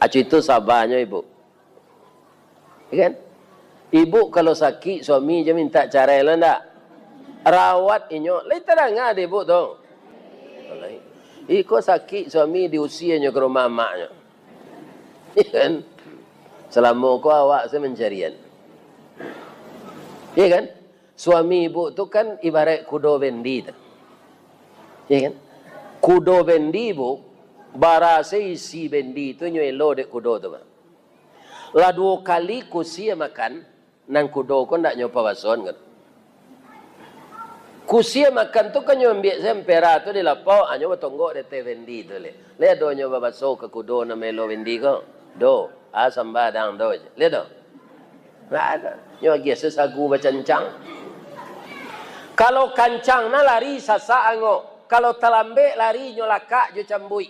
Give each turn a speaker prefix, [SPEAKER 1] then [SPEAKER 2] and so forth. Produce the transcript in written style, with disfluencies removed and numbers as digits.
[SPEAKER 1] Acu itu sabarnya ibu. Ya kan? Ibu kalau sakit suami je minta cara lah ndak. Rawat inyo, lai terang ada ibu tu. Iko sakit suami diusianya ke rumah maknya. Ya kan? Selama kau awak saya mencarian. Ya kan? Suami ibu tu kan ibarat kudo bendi tu. Ya kan? Kudo bendi bu, barasa isi bendi tu nyelo dek kudo tu. Lah 2 kali kusia makan, nang kudo ko ndak nyopa bason kan. Kusia makan tu kan nyombiak sempera tu di lapau, anyo batonggok de te bendi tu le. Le do nyoba baso ke kudo na melo bendi ko. Do, asam badang do. Le do. Nggak ada. Nyo giasa sagu bacancang. Kalau kancang na lari sasa ango. Kalau talambe lari nyo laka jo cambui.